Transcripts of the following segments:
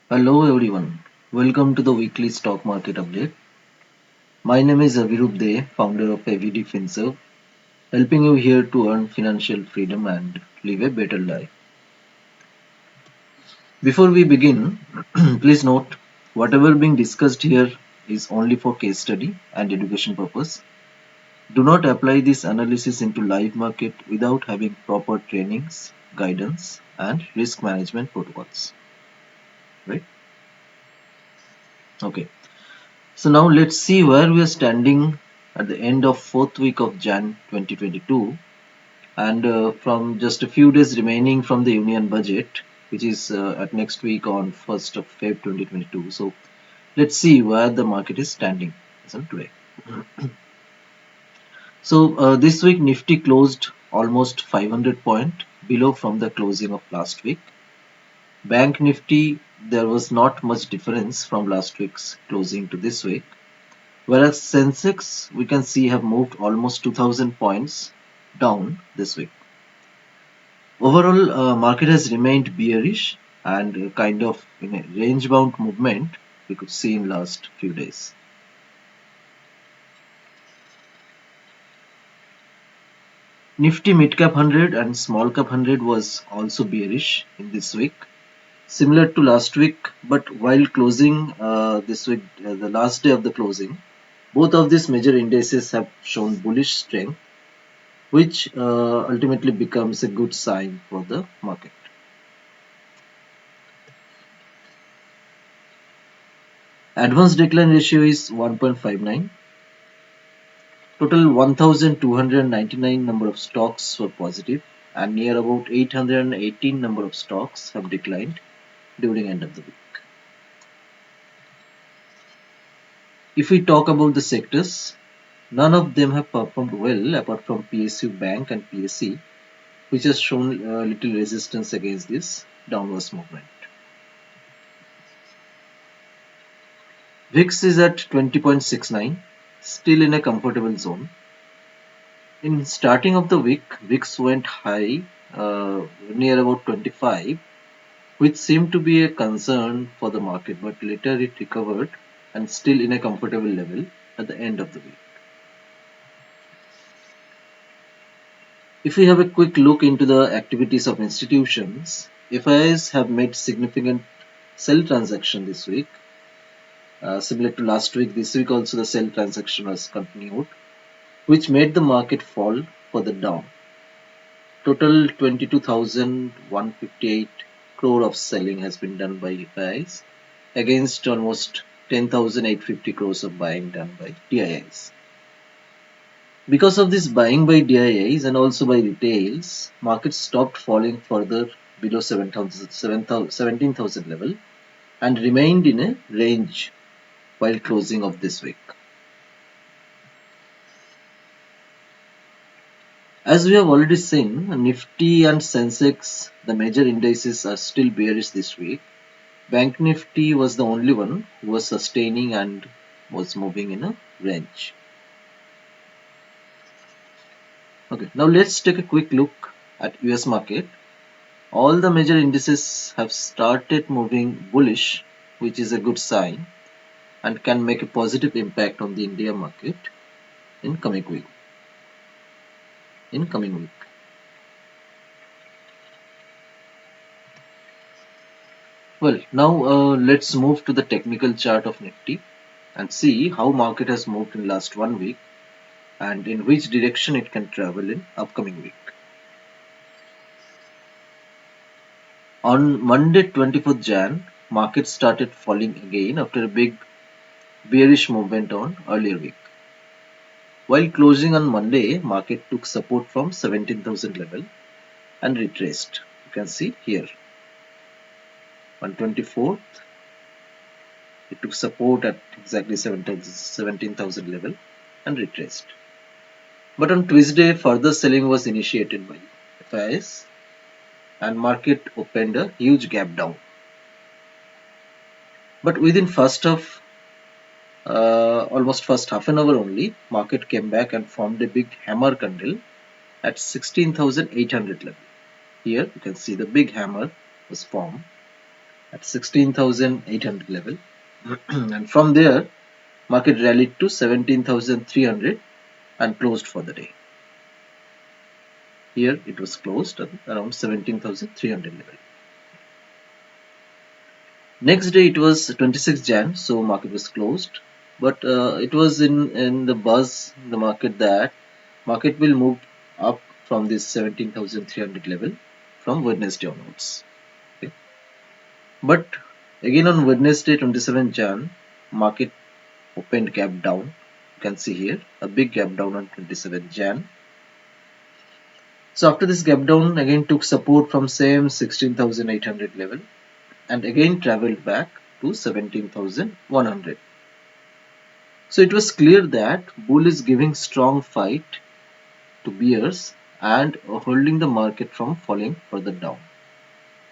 Hello everyone, welcome to the weekly stock market update. My name is Avirup De, founder of AVD FinServe, helping you here to earn financial freedom and live a better life. Before we begin, please note whatever being discussed here is only for case study and education purpose. Do not apply this analysis into live market without having proper trainings, guidance and risk management protocols. Right? Okay. So now let's see where we are standing at the end of fourth week of Jan 2022 and from just a few days remaining from the union budget which is at next week on 1st of Feb 2022. So let's see where the market is standing as of today. So this week Nifty closed almost 500 point below from the closing of last week. Bank Nifty, there was not much difference from last week's closing to this week. Whereas Sensex, we can see have moved almost 2000 points down this week. Overall, market has remained bearish and kind of in a range-bound movement we could see in last few days. Nifty Mid-Cap 100 and Small Cap 100 was also bearish in this week, similar to last week, but while closing this week, the last day of the closing, both of these major indices have shown bullish strength which ultimately becomes a good sign for the market. Advanced decline ratio is 1.59. Total 1,299 number of stocks were positive and near about 818 number of stocks have declined during end of the week. If we talk about the sectors, none of them have performed well apart from PSU Bank and PSC, which has shown little resistance against this downwards movement. VIX is at 20.69, still in a comfortable zone. In starting of the week, VIX went high near about 25, which seemed to be a concern for the market, but later it recovered and still in a comfortable level at the end of the week. If we have a quick look into the activities of institutions, FIIs have made significant sell transaction this week. Similar to last week, this week also the sell transaction was continued, which made the market fall further down. Total 22,158 crore of selling has been done by FIIs against almost 10,850 crores of buying done by DIIs. Because of this buying by DIIs and also by retails, market stopped falling further below 17,000 level and remained in a range while closing of this week. As we have already seen, Nifty and Sensex, the major indices, are still bearish this week. Bank Nifty was the only one who was sustaining and was moving in a range. Okay, now let's take a quick look at US market. All the major indices have started moving bullish, which is a good sign and can make a positive impact on the India market in coming week. Well, now let's move to the technical chart of Nifty and see how market has moved in last 1 week and in which direction it can travel in upcoming week. On Monday 24th Jan, market started falling again after a big bearish movement on earlier week. While closing on Monday, market took support from 17,000 level and retraced. You can see here. On 24th, it took support at exactly 17,000 level and retraced. But on Tuesday, further selling was initiated by FIIs and market opened a huge gap down. But within almost first half an hour only, market came back and formed a big hammer candle at 16,800 level. Here you can see the big hammer was formed at 16,800 level. And from there, market rallied to 17,300 and closed for the day. Here it was closed at around 17,300 level. Next day it was 26 Jan, so market was closed. But it was in the buzz in the market that market will move up from this 17,300 level from Wednesday onwards. Okay. But again on Wednesday 27 Jan, market opened gap down. You can see here a big gap down on 27 Jan. So after this gap down again took support from same 16,800 level and again traveled back to 17,100. So it was clear that bull is giving strong fight to bears and holding the market from falling further down,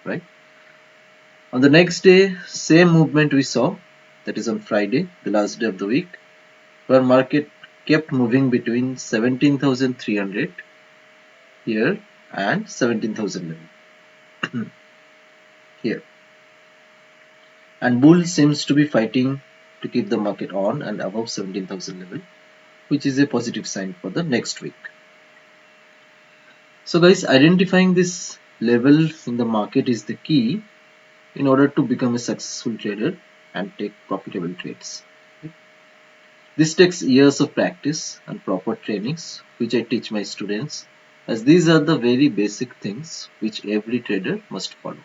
right? On the next day, same movement we saw, that is on Friday, the last day of the week, where market kept moving between 17,300 here and 17,000 level here. And bull seems to be fighting to keep the market on and above 17,000 level, which is a positive sign for the next week. So guys, identifying this level in the market is the key in order to become a successful trader and take profitable trades. This takes years of practice and proper trainings, which I teach my students, as these are the very basic things which every trader must follow.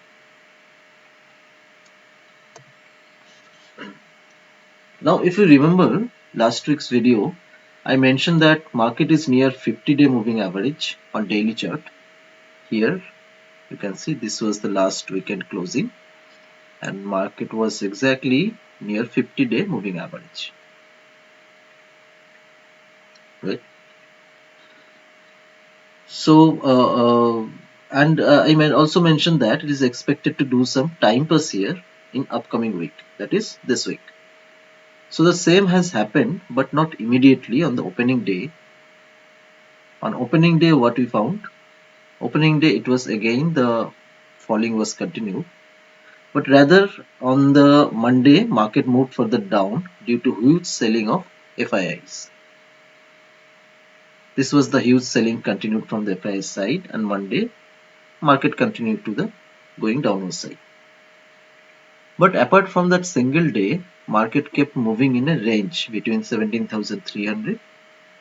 Now, if you remember last week's video, I mentioned that market is near 50-day moving average on daily chart. Here you can see this was the last weekend closing and market was exactly near 50-day moving average. Right. So I may also mention that it is expected to do some time pass here in upcoming week, that is this week. So the same has happened, but not immediately on the opening day. On opening day, what we found? Opening day, it was again the falling was continued, but rather on the Monday, market moved further down due to huge selling of FIIs. This was the huge selling continued from the FII side, and Monday, market continued to the going downward side. But apart from that single day, market kept moving in a range between 17,300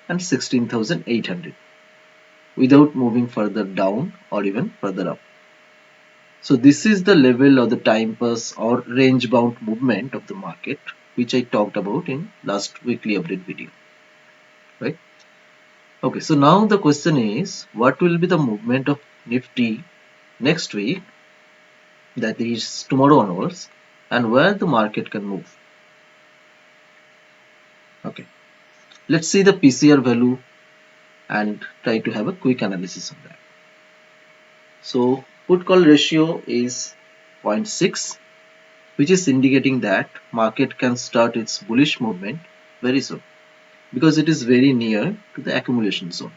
and 16,800 without moving further down or even further up. So this is the level of the time pass or range bound movement of the market, which I talked about in last weekly update video, right? Okay, so now the question is, what will be the movement of Nifty next week, that is tomorrow onwards, and where the market can move? Okay, let's see the PCR value and try to have a quick analysis of that. So put call ratio is 0.6, which is indicating that market can start its bullish movement very soon because it is very near to the accumulation zone.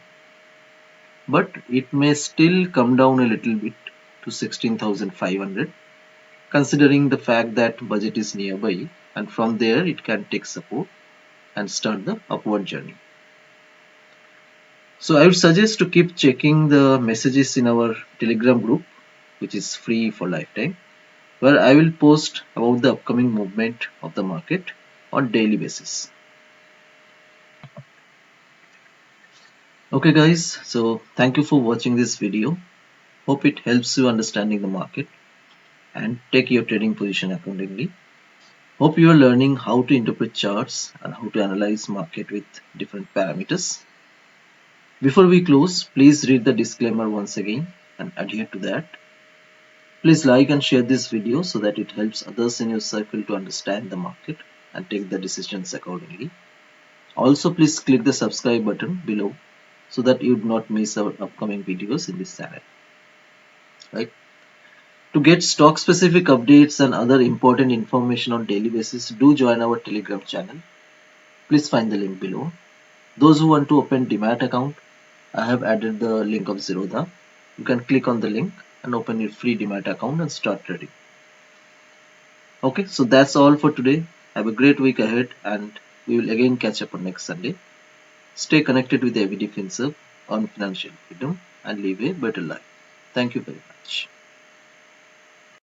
But it may still come down a little bit to 16,500, considering the fact that budget is nearby, and from there it can take support and start the upward journey. So I would suggest to keep checking the messages in our Telegram group, which is free for lifetime, where I will post about the upcoming movement of the market on daily basis. Okay guys, so thank you for watching this video. Hope it helps you understanding the market and take your trading position accordingly. Hope you are learning how to interpret charts and how to analyze market with different parameters. Before we close, please read the disclaimer once again and adhere to that. Please like and share this video so that it helps others in your circle to understand the market and take the decisions accordingly. Also, please click the subscribe button below so that you do not miss our upcoming videos in this channel. Right? To get stock specific updates and other important information on daily basis, do join our Telegram channel. Please find the link below. Those who want to open Demat account, I have added the link of Zerodha. You can click on the link and open your free Demat account and start trading. Okay, so that's all for today. Have a great week ahead, and we will again catch up on next Sunday. Stay connected with ABD FinServe on financial freedom and live a better life. Thank you very much.